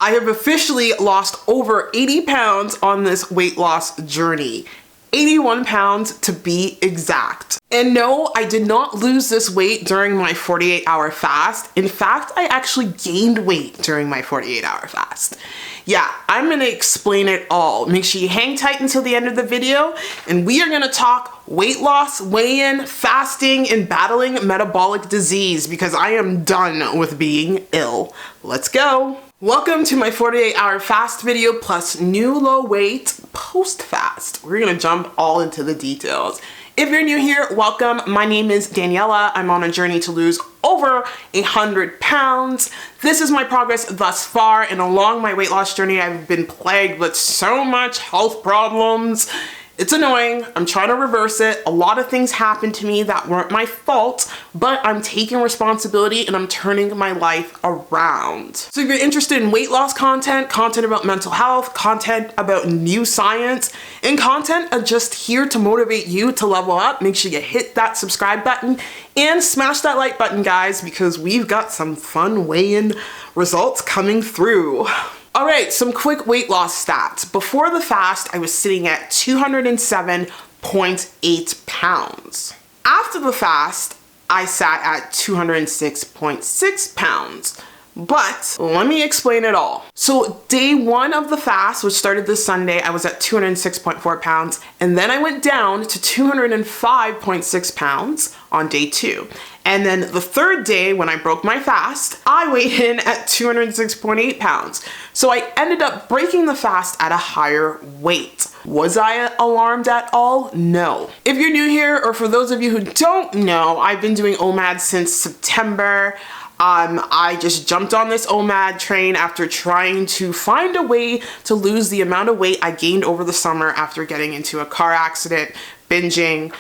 I have officially lost over 80 pounds on this weight loss journey. 81 pounds to be exact. And no, I did not lose this weight during my 48-hour fast. In fact, I actually gained weight during my 48-hour fast. Yeah, I'm gonna explain it all. Make sure you hang tight until the end of the video, and we are gonna talk weight loss, weigh-in, fasting, and battling metabolic disease because I am done with being ill. Let's go. Welcome to my 48-hour fast video plus new low weight post-fast. We're gonna jump all into the details. If you're new here, welcome. My name is Daniella. I'm on a journey to lose over 100 pounds. This is my progress thus far, and along my weight loss journey, I've been plagued with so much health problems. It's annoying. I'm trying to reverse it. A lot of things happened to me that weren't my fault, but I'm taking responsibility and I'm turning my life around. So if you're interested in weight loss content, content about mental health, content about new science, and content just here to motivate you to level up, make sure you hit that subscribe button and smash that like button, guys, because we've got some fun weigh-in results coming through. All right, some quick weight loss stats. Before the fast, I was sitting at 207.8 pounds. After the fast, I sat at 206.6 pounds. But let me explain it all. So day one of the fast, which started this Sunday, I was at 206.4 pounds, and then I went down to 205.6 pounds on day two. And then the third day, when I broke my fast, I weighed in at 206.8 pounds. So I ended up breaking the fast at a higher weight. Was I alarmed at all? No. If you're new here, or for those of you who don't know, I've been doing OMAD since September. I just jumped on this OMAD train after trying to find a way to lose the amount of weight I gained over the summer after getting into a car accident, binging,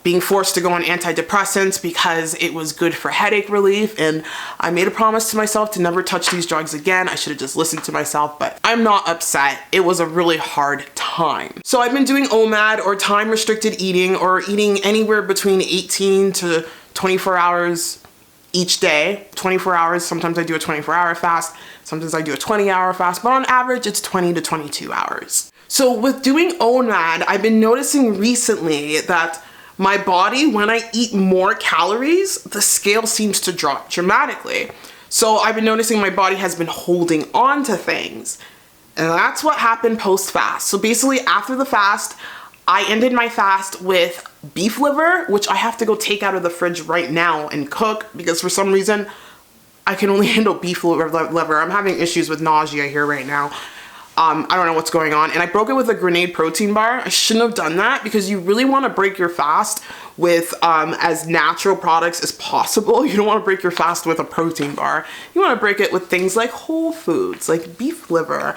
being forced to go on antidepressants because it was good for headache relief, and I made a promise to myself to never touch these drugs again. I should have just listened to myself, but I'm not upset. It was a really hard time. So I've been doing OMAD, or time restricted eating, or eating anywhere between 18 to 24 hours each day. 24 hours, sometimes I do a 24-hour fast, sometimes I do a 20-hour fast, but on average it's 20 to 22 hours. So with doing OMAD, I've been noticing recently that my body, when I eat more calories, the scale seems to drop dramatically. So I've been noticing my body has been holding on to things. And that's what happened post-fast. So basically after the fast, I ended my fast with beef liver, which I have to go take out of the fridge right now and cook because for some reason I can only handle beef liver. I'm having issues with nausea here right now. I don't know what's going on. And I broke it with a grenade protein bar. I shouldn't have done that because you really want to break your fast with as natural products as possible. You don't want to break your fast with a protein bar. You want to break it with things like whole foods, like beef liver.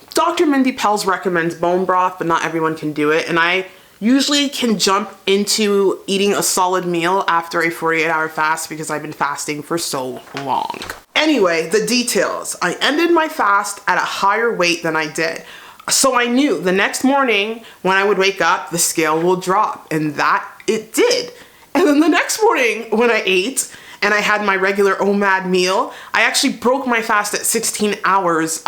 DrMindyPelz recommends bone broth, but not everyone can do it. And I usually can jump into eating a solid meal after a 48-hour fast because I've been fasting for so long. Anyway, the details. I ended my fast at a higher weight than I did. So I knew the next morning when I would wake up, the scale will drop, and that it did. And then the next morning when I ate and I had my regular OMAD meal, I actually broke my fast at 16 hours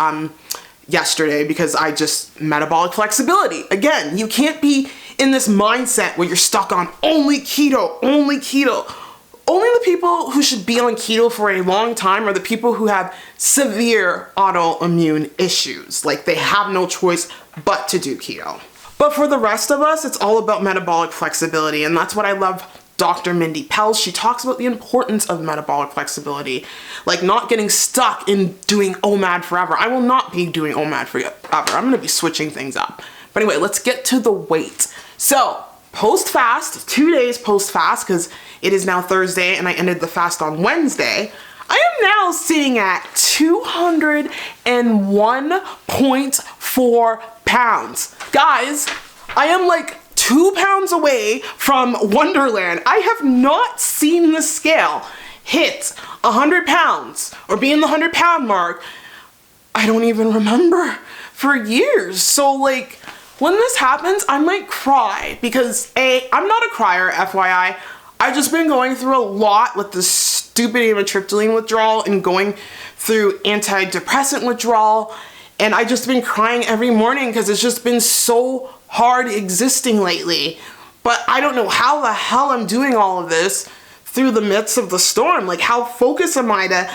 yesterday because I just metabolic flexibility. Again, you can't be in this mindset where you're stuck on only keto, only keto. Only the people who should be on keto for a long time are the people who have severe autoimmune issues. Like they have no choice but to do keto. But for the rest of us, it's all about metabolic flexibility, and that's what I love DrMindyPelz. She talks about the importance of metabolic flexibility, like not getting stuck in doing OMAD forever. I will not be doing OMAD forever. I'm gonna be switching things up. But anyway, let's get to the weight. So post-fast, 2 days post-fast, because it is now Thursday and I ended the fast on Wednesday, I am now sitting at 201.4 pounds. Guys, I am like 2 pounds away from Wonderland. I have not seen the scale hit 100 pounds or be in the 100-pound mark. I don't even remember for years. So like when this happens, I might cry because I'm not a crier, FYI. I've just been going through a lot with this stupid amitriptyline withdrawal and going through antidepressant withdrawal. And I just been crying every morning because it's just been so hard existing lately. But I don't know how the hell I'm doing all of this through the midst of the storm. Like, how focused am I to,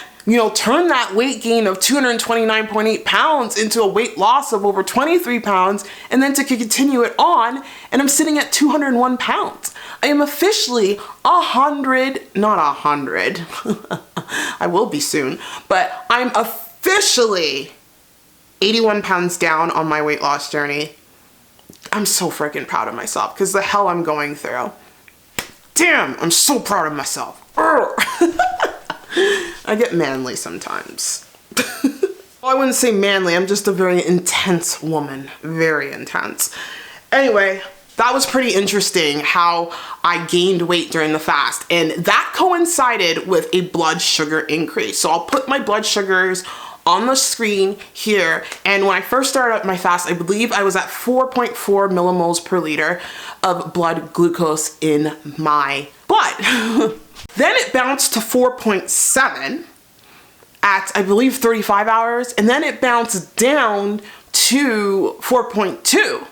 turn that weight gain of 229.8 pounds into a weight loss of over 23 pounds and then to continue it on, and I'm sitting at 201 pounds. I am officially 100, not 100, I will be soon, but I'm officially 81 pounds down on my weight loss journey. I'm so freaking proud of myself because the hell I'm going through. Damn, I'm so proud of myself. I get manly sometimes. Well, I wouldn't say manly, I'm just a very intense woman. Very intense. Anyway, that was pretty interesting how I gained weight during the fast, and that coincided with a blood sugar increase. So I'll put my blood sugars on the screen here, and when I first started up my fast, I believe I was at 4.4 millimoles per liter of blood glucose in my blood. Then it bounced to 4.7 at, I believe, 35 hours, and then it bounced down to 4.2.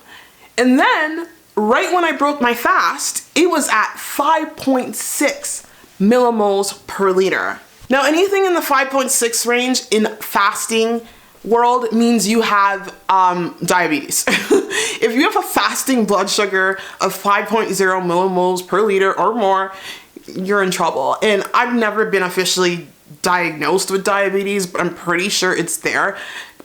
And then, right when I broke my fast, it was at 5.6 millimoles per liter. Now, anything in the 5.6 range in fasting world means you have diabetes. If you have a fasting blood sugar of 5.0 millimoles per liter or more, you're in trouble. And I've never been officially diagnosed with diabetes, but I'm pretty sure it's there,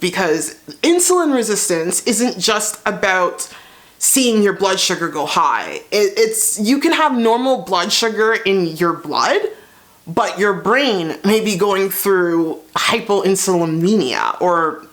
because insulin resistance isn't just about seeing your blood sugar go high. It's you can have normal blood sugar in your blood, but your brain may be going through hypoinsulinemia or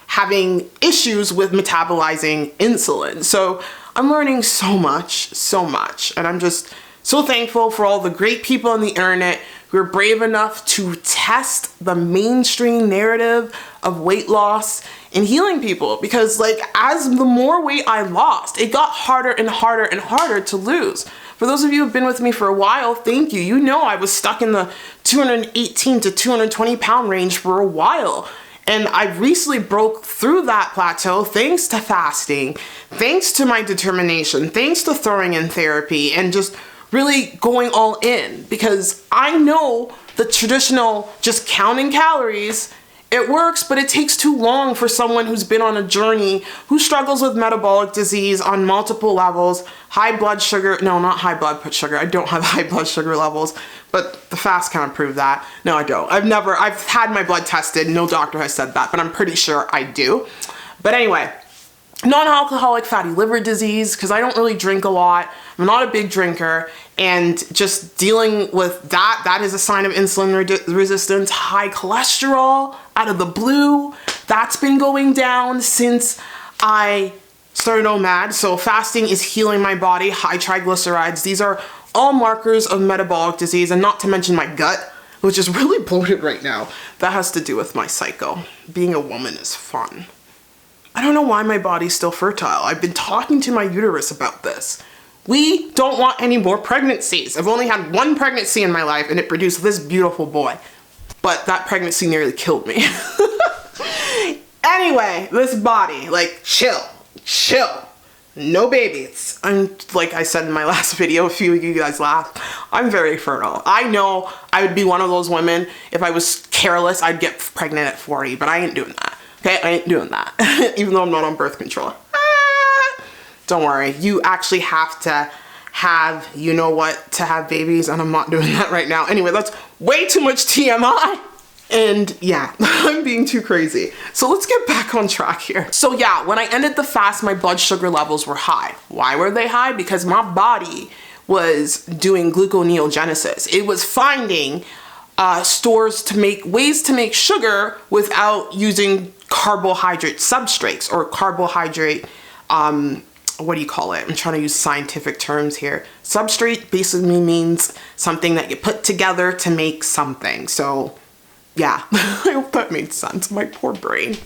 having issues with metabolizing insulin. So I'm learning so much, and I'm just so thankful for all the great people on the internet who are brave enough to test the mainstream narrative of weight loss and healing people, because as the more weight I lost, it got harder and harder and harder to lose. For those of you who've been with me for a while, thank you. You know I was stuck in the 218 to 220 pound range for a while. And I recently broke through that plateau thanks to fasting, thanks to my determination, thanks to throwing in therapy, and just really going all in, because I know the traditional just counting calories, it works, but it takes too long for someone who's been on a journey, who struggles with metabolic disease on multiple levels, high blood sugar, no, not high blood sugar, I don't have high blood sugar levels, but the fast kind of proved that. No, I don't. I've had my blood tested, no doctor has said that, but I'm pretty sure I do. But anyway, non-alcoholic fatty liver disease, because I don't really drink a lot. I'm not a big drinker, and just dealing with that is a sign of insulin resistance. High cholesterol out of the blue, that's been going down since I started OMAD. So fasting is healing my body. High triglycerides, these are all markers of metabolic disease, and not to mention my gut, which is really bloated right now. That has to do with my CICO. Being a woman is fun. I don't know why my body's still fertile. I've been talking to my uterus about this. We don't want any more pregnancies. I've only had one pregnancy in my life, and it produced this beautiful boy. But that pregnancy nearly killed me. Anyway, this body, chill. No babies. I'm, like I said in my last video, a few of you guys laughed, I'm very fertile. I know I would be one of those women, if I was careless, I'd get pregnant at 40, but I ain't doing that. Okay, I ain't doing that, even though I'm not on birth control. Don't worry, you actually have to have, to have babies, and I'm not doing that right now. Anyway, that's way too much TMI. And yeah, I'm being too crazy. So let's get back on track here. So yeah, when I ended the fast, my blood sugar levels were high. Why were they high? Because my body was doing gluconeogenesis. It was finding ways to make sugar without using carbohydrate substrates or carbohydrate, what do you call it? I'm trying to use scientific terms here. Substrate basically means something that you put together to make something. So yeah, I hope that made sense. My poor brain.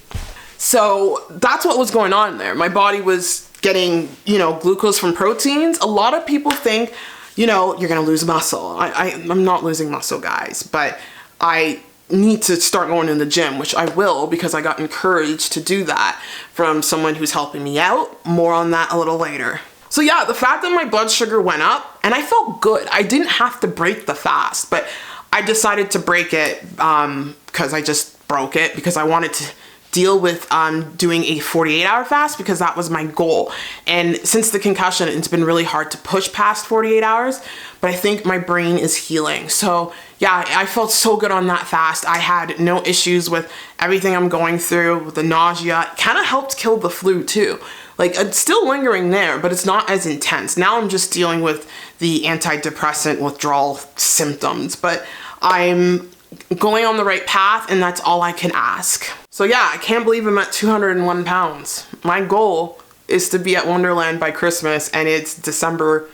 So that's what was going on there. My body was getting, glucose from proteins. A lot of people think, you know, you're gonna lose muscle. I'm not losing muscle, guys, but I need to start going in the gym, which I will, because I got encouraged to do that from someone who's helping me out. More on that a little later. So yeah, the fact that my blood sugar went up, and I felt good. I didn't have to break the fast, but I decided to break it because I just broke it because I wanted to deal with doing a 48-hour fast because that was my goal. And since the concussion, it's been really hard to push past 48 hours, but I think my brain is healing. So yeah, I felt so good on that fast. I had no issues with everything I'm going through, with the nausea. It kind of helped kill the flu too. Like, it's still lingering there, but it's not as intense. Now I'm just dealing with the antidepressant withdrawal symptoms, but I'm going on the right path, and that's all I can ask. So yeah, I can't believe I'm at 201 pounds. My goal is to be at Wonderland by Christmas, and it's December,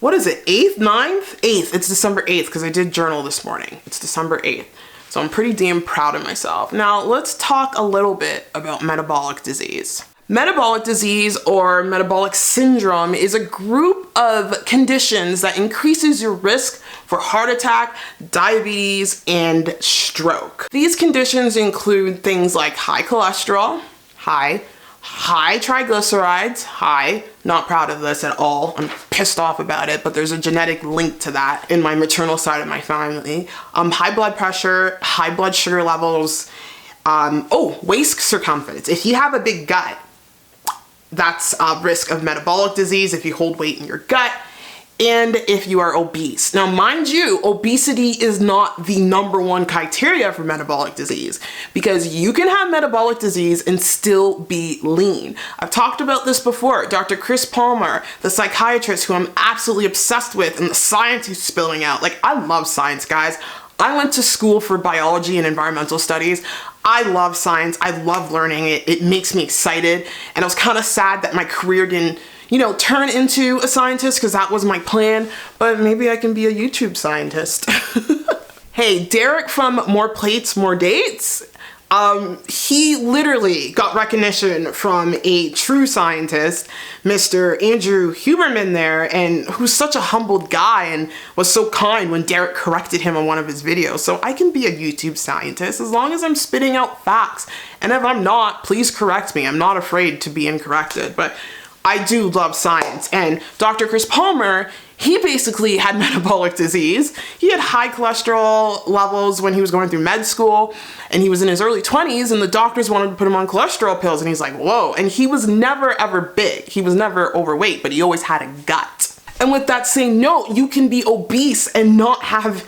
what is it, 8th, 9th? 8th, it's December 8th, because I did journal this morning. It's December 8th. So I'm pretty damn proud of myself. Now let's talk a little bit about metabolic disease. Metabolic disease or metabolic syndrome is a group of conditions that increases your risk for heart attack, diabetes, and stroke. These conditions include things like high cholesterol, high triglycerides, not proud of this at all. I'm pissed off about it, but there's a genetic link to that in my maternal side of my family. High blood pressure, high blood sugar levels, waist circumference. If you have a big gut, that's a risk of metabolic disease if you hold weight in your gut, and if you are obese. Now, mind you, obesity is not the #1 criteria for metabolic disease, because you can have metabolic disease and still be lean. I've talked about this before. Dr. Chris Palmer, the psychiatrist who I'm absolutely obsessed with, and the science he's spilling out. Like, I love science, guys. I went to school for biology and environmental studies. I love science. I love learning it. It makes me excited. And I was kind of sad that my career didn't, turn into a scientist, because that was my plan. But maybe I can be a YouTube scientist. Hey, Derek from More Plates, More Dates. He literally got recognition from a true scientist, Mr. Andrew Huberman there, and who's such a humbled guy and was so kind when Derek corrected him on one of his videos. So I can be a YouTube scientist as long as I'm spitting out facts. And if I'm not, please correct me. I'm not afraid to be incorrected, but I do love science. And Dr. Chris Palmer, he basically had metabolic disease. He had high cholesterol levels when he was going through med school, and he was in his early 20s, and the doctors wanted to put him on cholesterol pills, and he's like, whoa. And he was never ever big. He was never overweight, but he always had a gut. And with that same note, you can be obese and not have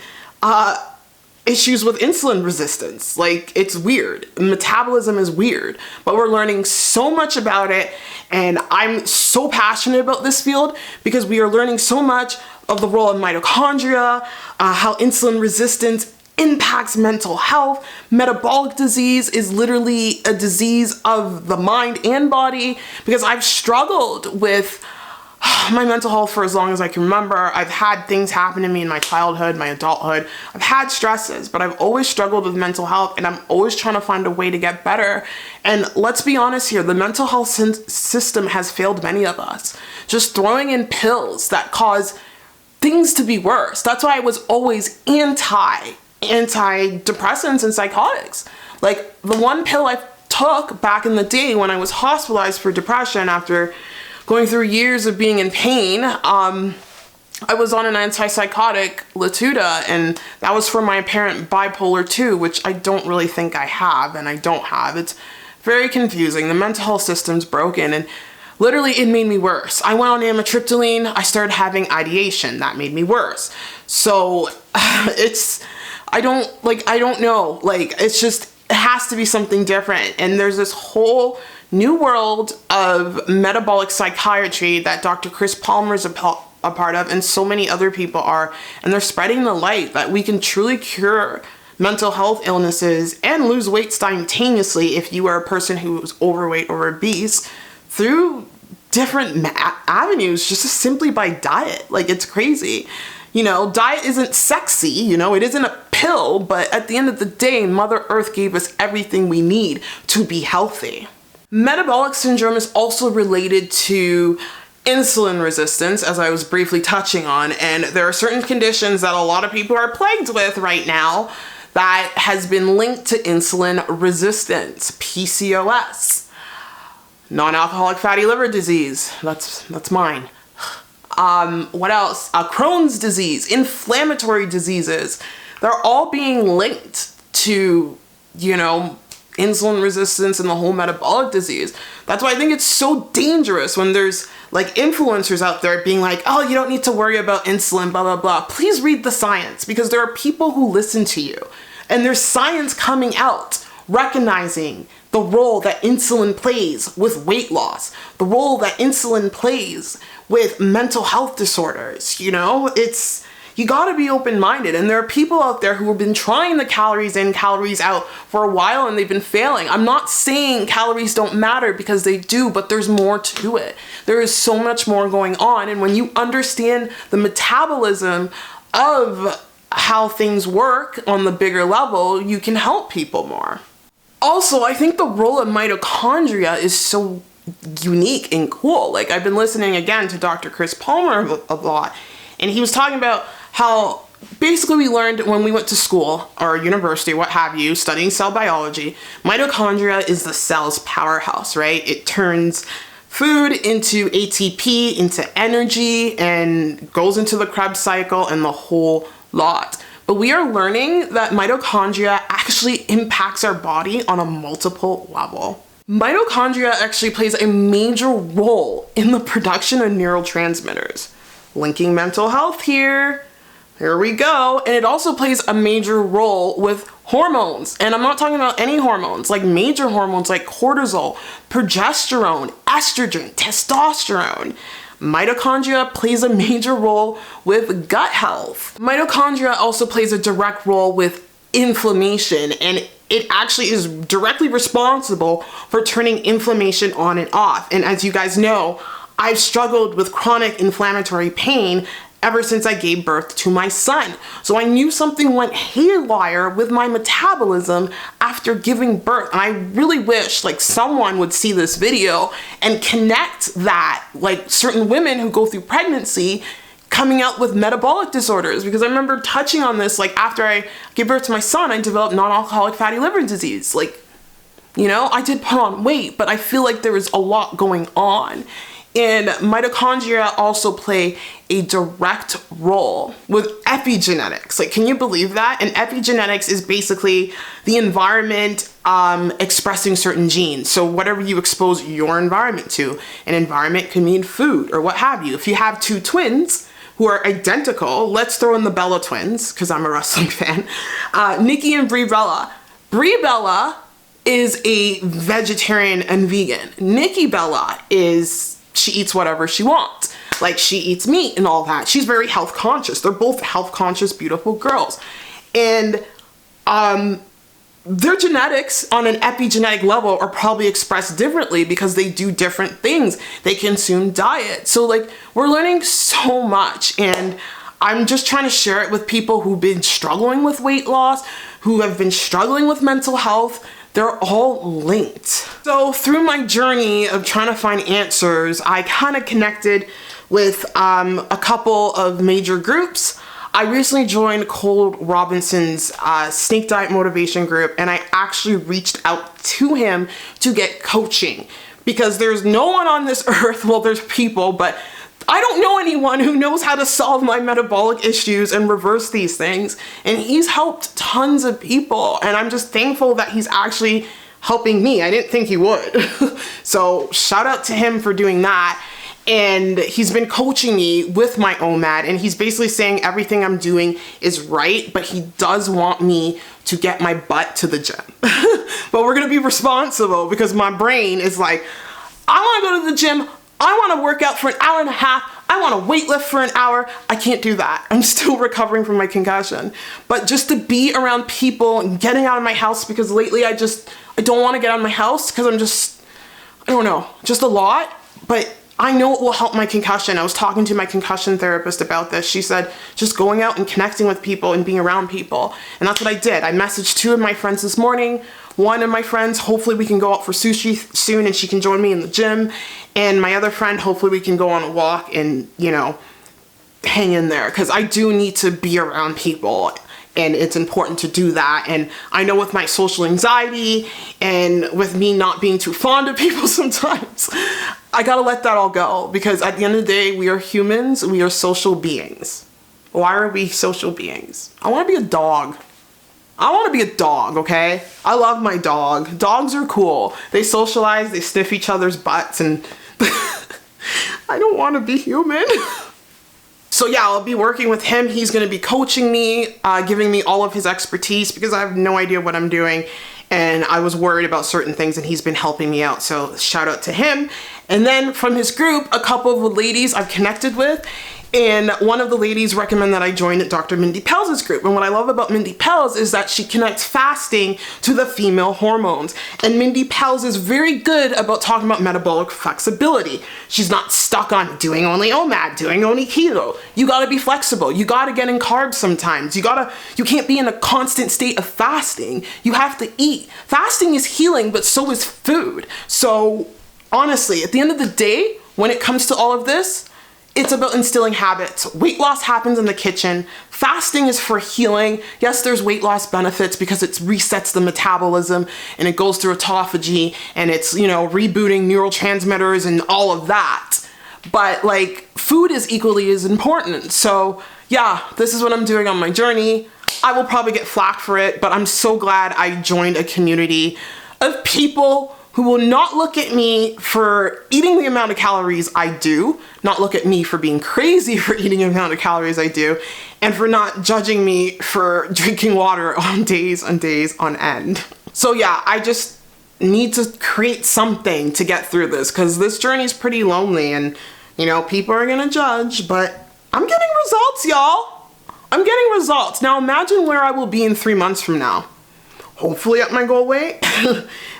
issues with insulin resistance. Like, it's weird. Metabolism is weird, but we're learning so much about it, and I'm so passionate about this field because we are learning so much of the role of mitochondria, how insulin resistance impacts mental health. Metabolic disease is literally a disease of the mind and body, because I've struggled with my mental health for as long as I can remember. I've had things happen to me in my childhood, my adulthood. I've had stresses, but I've always struggled with mental health, and I'm always trying to find a way to get better. And let's be honest here, the mental health system has failed many of us. Just throwing in pills that cause things to be worse. That's why I was always anti-depressants and psychotics. Like, the one pill I took back in the day when I was hospitalized for depression after going through years of being in pain, I was on an antipsychotic, Latuda, and that was for my apparent bipolar 2, which I don't really think I have, and I don't have. It's very confusing. The mental health system's broken, and literally it made me worse. I went on amitriptyline, I started having ideation. That made me worse. So I don't know. Like, it's just, it has to be something different. And there's this whole new world of metabolic psychiatry that Dr. Chris Palmer is a part of, and so many other people are, and they're spreading the light that we can truly cure mental health illnesses and lose weight simultaneously if you are a person who's overweight or obese through different avenues, just simply by diet. Like, it's crazy. Diet isn't sexy, it isn't a pill, but at the end of the day, Mother Earth gave us everything we need to be healthy. Metabolic syndrome is also related to insulin resistance, as I was briefly touching on, and there are certain conditions that a lot of people are plagued with right now that has been linked to insulin resistance. PCOS, non-alcoholic fatty liver disease, that's mine. What else? Crohn's disease, inflammatory diseases. They're all being linked to, insulin resistance and the whole metabolic disease. That's why I think it's so dangerous when there's like influencers out there being like, oh, you don't need to worry about insulin, blah, blah, blah. Please read the science, because there are people who listen to you, and there's science coming out recognizing the role that insulin plays with weight loss, the role that insulin plays with mental health disorders. You gotta be open-minded, and there are people out there who have been trying the calories in, calories out for a while, and they've been failing. I'm not saying calories don't matter, because they do, but there's more to it. There is so much more going on, and when you understand the metabolism of how things work on the bigger level, you can help people more. Also, I think the role of mitochondria is so unique and cool. Like, I've been listening again to Dr. Chris Palmer a lot, and he was talking about how basically we learned when we went to school or university, what have you, studying cell biology, mitochondria is the cell's powerhouse, right? It turns food into ATP, into energy, and goes into the Krebs cycle and the whole lot. But we are learning that mitochondria actually impacts our body on a multiple level. Mitochondria actually plays a major role in the production of neurotransmitters. Linking mental health here. Here we go. And it also plays a major role with hormones. And I'm not talking about any hormones, like major hormones like cortisol, progesterone, estrogen, testosterone. Mitochondria plays a major role with gut health. Mitochondria also plays a direct role with inflammation, and it actually is directly responsible for turning inflammation on and off. And as you guys know, I've struggled with chronic inflammatory pain ever since I gave birth to my son. So I knew something went haywire with my metabolism after giving birth. And I really wish like someone would see this video and connect that, like certain women who go through pregnancy coming out with metabolic disorders, because I remember touching on this, like after I gave birth to my son, I developed non-alcoholic fatty liver disease. Like, I did put on weight, but I feel like there was a lot going on. And mitochondria also play a direct role with epigenetics. Like, can you believe that? And epigenetics is basically the environment expressing certain genes. So whatever you expose your environment to, an environment can mean food or what have you. If you have two twins who are identical, let's throw in the Bella twins, because I'm a wrestling fan, Nikki and Brie Bella. Brie Bella is a vegetarian and vegan. Nikki Bella she eats whatever she wants. Like, she eats meat and all that. She's very health conscious. They're both health conscious, beautiful girls. And their genetics on an epigenetic level are probably expressed differently because they do different things. They consume diet. So like, we're learning so much, and I'm just trying to share it with people who've been struggling with weight loss, who have been struggling with mental health. They're all linked. So through my journey of trying to find answers, I kind of connected with a couple of major groups. I recently joined Cole Robinson's Snake Diet Motivation group, and I actually reached out to him to get coaching, because there's no one on this earth, well, there's people, but I don't know anyone who knows how to solve my metabolic issues and reverse these things. And he's helped tons of people, and I'm just thankful that he's actually helping me. I didn't think he would. So shout out to him for doing that. And he's been coaching me with my OMAD, and he's basically saying everything I'm doing is right, but he does want me to get my butt to the gym. But we're gonna be responsible, because my brain is like, I wanna go to the gym, I wanna work out for an hour and a half, I wanna weightlift for an hour. I can't do that. I'm still recovering from my concussion. But just to be around people and getting out of my house, because lately I don't wanna get out of my house, because I don't know, just a lot. But I know it will help my concussion. I was talking to my concussion therapist about this. She said, just going out and connecting with people and being around people. And that's what I did. I messaged two of my friends this morning. One of my friends, hopefully we can go out for sushi soon and she can join me in the gym. And my other friend, hopefully we can go on a walk and, you know, hang in there, because I do need to be around people and it's important to do that. And I know with my social anxiety and with me not being too fond of people sometimes, I gotta let that all go, because at the end of the day, we are humans, we are social beings. Why are we social beings? I want to be a dog. I want to be a dog, okay? I love my dog. Dogs are cool. They socialize, they sniff each other's butts, and I don't want to be human. So yeah, I'll be working with him. He's going to be coaching me, giving me all of his expertise, because I have no idea what I'm doing. And I was worried about certain things and he's been helping me out. So shout out to him. And then from his group, a couple of ladies I've connected with. And one of the ladies recommended that I join DrMindyPelz's group. And what I love about DrMindyPelz is that she connects fasting to the female hormones. And DrMindyPelz is very good about talking about metabolic flexibility. She's not stuck on doing only OMAD, doing only keto. You gotta be flexible. You gotta get in carbs sometimes. You can't be in a constant state of fasting. You have to eat. Fasting is healing, but so is food. So honestly, at the end of the day, when it comes to all of this, it's about instilling habits. Weight loss happens in the kitchen. Fasting is for healing. Yes, there's weight loss benefits because it resets the metabolism and it goes through autophagy and it's, you know, rebooting neurotransmitters and all of that. But like, food is equally as important. So yeah, this is what I'm doing on my journey. I will probably get flack for it, but I'm so glad I joined a community of people who will not look at me for eating the amount of calories I do, not look at me for being crazy for eating the amount of calories I do, and for not judging me for drinking water on days on end. So yeah, I just need to create something to get through this, because this journey is pretty lonely and, you know, people are gonna judge, but I'm getting results, y'all. I'm getting results. Now imagine where I will be in 3 months from now. Hopefully at my goal weight.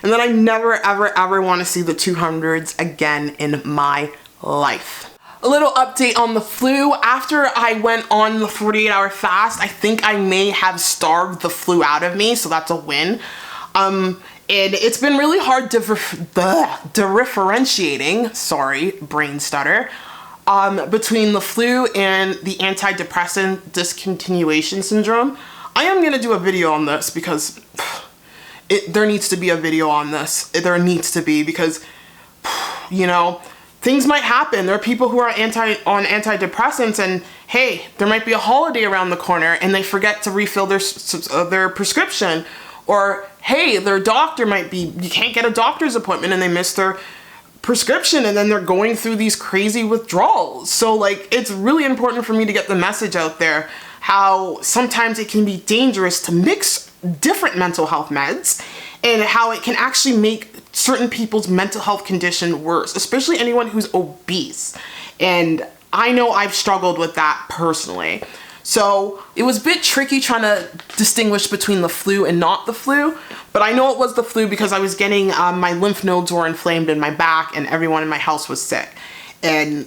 And then I never, ever want to see the 200s again in my life. A little update on the flu. After I went on the 48-hour fast, I think I may have starved the flu out of me, so that's a win. And it's been really hard differentiating, sorry, brain stutter, between the flu and the antidepressant discontinuation syndrome. I am going to do a video on this because there needs to be a video on this. There needs to be, because, you know, things might happen. There are people who are on antidepressants and, hey, there might be a holiday around the corner and they forget to refill their prescription. Or, hey, their doctor might be, you can't get a doctor's appointment and they miss their prescription and then they're going through these crazy withdrawals. So, like, it's really important for me to get the message out there how sometimes it can be dangerous to mix different mental health meds and how it can actually make certain people's mental health condition worse, especially anyone who's obese. And I know I've struggled with that personally. So it was a bit tricky trying to distinguish between the flu and not the flu, but I know it was the flu because I was getting, my lymph nodes were inflamed in my back and everyone in my house was sick and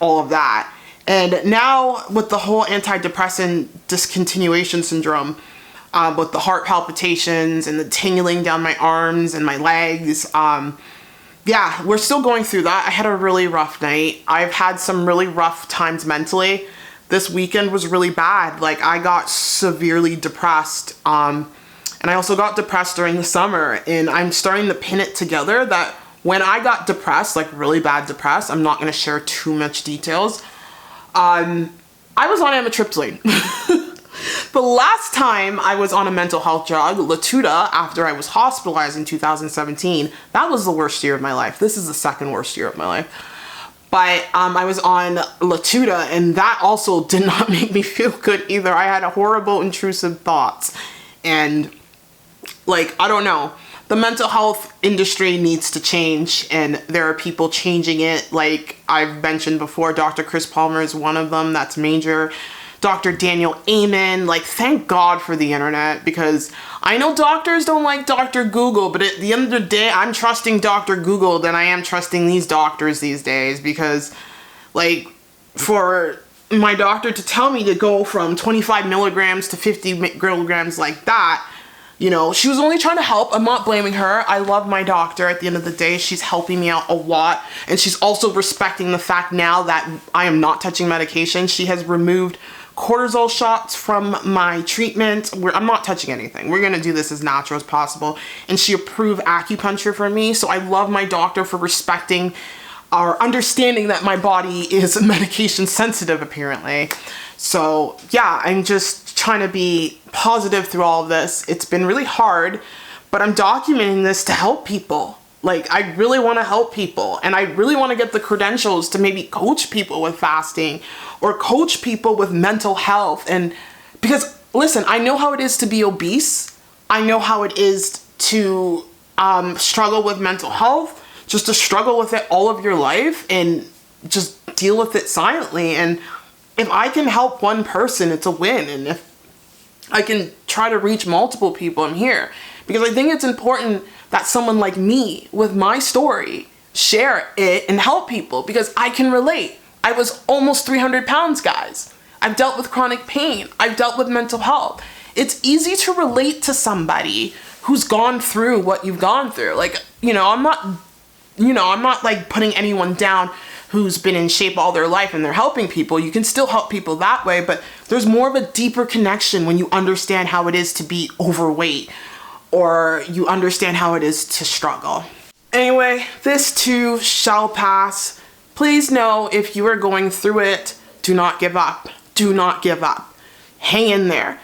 all of that. And now with the whole antidepressant discontinuation syndrome, with the heart palpitations and the tingling down my arms and my legs, yeah, we're still going through that. I had a really rough night. I've had some really rough times mentally. This weekend was really bad. Like, I got severely depressed. And I also got depressed during the summer, and I'm starting to pin it together that when I got depressed, like really bad depressed, I'm not going to share too much details. I was on amitriptyline. The last time I was on a mental health drug, Latuda, after I was hospitalized in 2017, that was the worst year of my life. This is the second worst year of my life. But I was on Latuda, and that also did not make me feel good either. I had horrible intrusive thoughts. And, like, I don't know. The mental health industry needs to change, and there are people changing it. Like I've mentioned before, Dr. Chris Palmer is one of them. That's major. Dr. Daniel Amen, like, thank God for the internet, because I know doctors don't like Dr. Google, but at the end of the day, I'm trusting Dr. Google than I am trusting these doctors these days, because, like, for my doctor to tell me to go from 25 milligrams to 50 milligrams like that, You know, she was only trying to help. I'm not blaming her. I love my doctor. At the end of the day, she's helping me out a lot. And she's also respecting the fact now that I am not touching medication. She has removed cortisol shots from my treatment. I'm not touching anything. We're gonna do this as natural as possible. And she approved acupuncture for me. So I love my doctor for respecting our understanding that my body is medication sensitive, apparently. So yeah, I'm just trying to be positive through all of this. It's been really hard, but I'm documenting this to help people. Like, I really want to help people, and I really want to get the credentials to maybe coach people with fasting or coach people with mental health. And because listen, I know how it is to be obese. I know how it is to struggle with mental health, just to struggle with it all of your life and just deal with it silently. And if I can help one person, it's a win. And if I can try to reach multiple people, I'm here. Because I think it's important that someone like me with my story share it and help people, because I can relate. I was almost 300 pounds, guys. I've dealt with chronic pain. I've dealt with mental health. It's easy to relate to somebody who's gone through what you've gone through. Like, I'm not like putting anyone down who's been in shape all their life and they're helping people. You can still help people that way, but there's more of a deeper connection when you understand how it is to be overweight, or you understand how it is to struggle. Anyway, this too shall pass. Please know, if you are going through it, do not give up. Do not give up. Hang in there.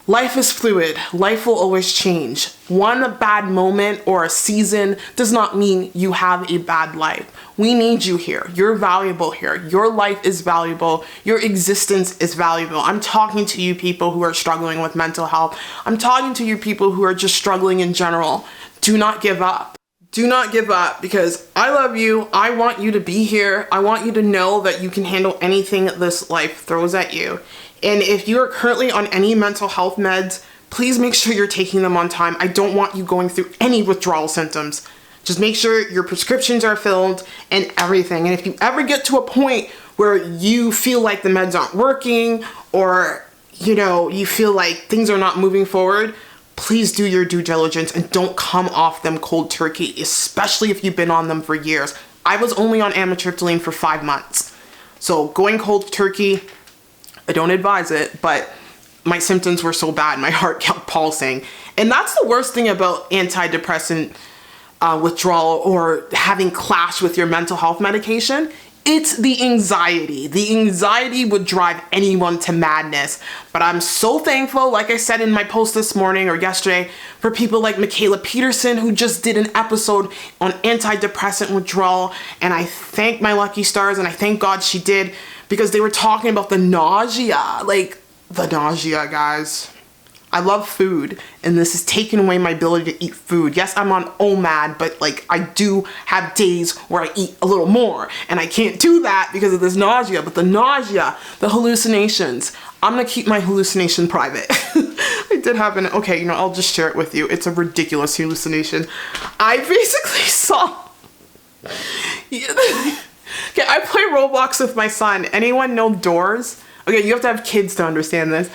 Life is fluid. Life will always change. One bad moment or a season does not mean you have a bad life. We need you here. You're valuable here. Your life is valuable. Your existence is valuable. I'm talking to you people who are struggling with mental health. I'm talking to you people who are just struggling in general. Do not give up. Do not give up, because I love you. I want you to be here. I want you to know that you can handle anything this life throws at you. And if you are currently on any mental health meds, please make sure you're taking them on time. I don't want you going through any withdrawal symptoms. Just make sure your prescriptions are filled and everything. And if you ever get to a point where you feel like the meds aren't working, or you feel like things are not moving forward, please do your due diligence and don't come off them cold turkey, especially if you've been on them for years. I was only on amitriptyline for 5 months. So going cold turkey, I don't advise it, but my symptoms were so bad, my heart kept pulsing. And that's the worst thing about antidepressant withdrawal or having clash with your mental health medication. It's the anxiety. The anxiety would drive anyone to madness. But I'm so thankful, like I said in my post this morning or yesterday, for people like Michaela Peterson, who just did an episode on antidepressant withdrawal. And I thank my lucky stars, and I thank God she did, because they were talking about the nausea. Like, the nausea, guys. I love food, and this is taking away my ability to eat food. Yes, I'm on OMAD, but like, I do have days where I eat a little more, and I can't do that because of this nausea. But the nausea, the hallucinations, I'm gonna keep my hallucination private. I did have I'll just share it with you. It's a ridiculous hallucination. I basically saw, okay, I play Roblox with my son. Anyone know Doors? Okay, you have to have kids to understand this.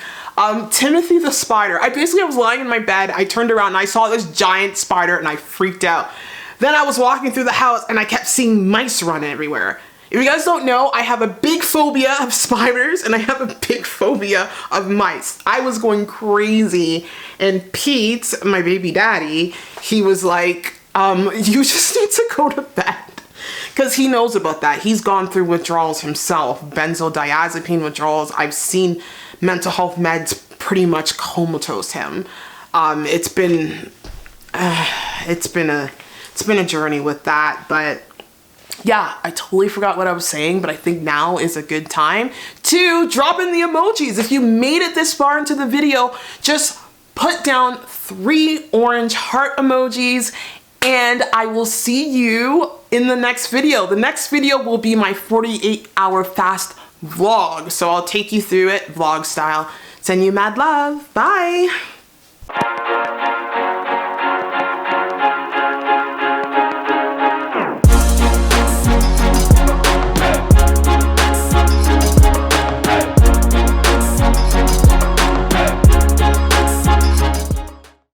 Timothy the spider. I was lying in my bed. I turned around and I saw this giant spider and I freaked out. Then I was walking through the house and I kept seeing mice run everywhere. If you guys don't know, I have a big phobia of spiders and I have a big phobia of mice. I was going crazy. And Pete, my baby daddy, he was like, you just need to go to bed. Because he knows about that. He's gone through withdrawals himself, benzodiazepine withdrawals. I've seen mental health meds pretty much comatose him. It's been a journey with that. But yeah, I totally forgot what I was saying, but I think now is a good time to drop in the emojis. If you made it this far into the video, just put down 3 orange heart emojis, and I will see you in the next video. The next video will be my 48-hour fast vlog. So I'll take you through it vlog style. Send you mad love. Bye.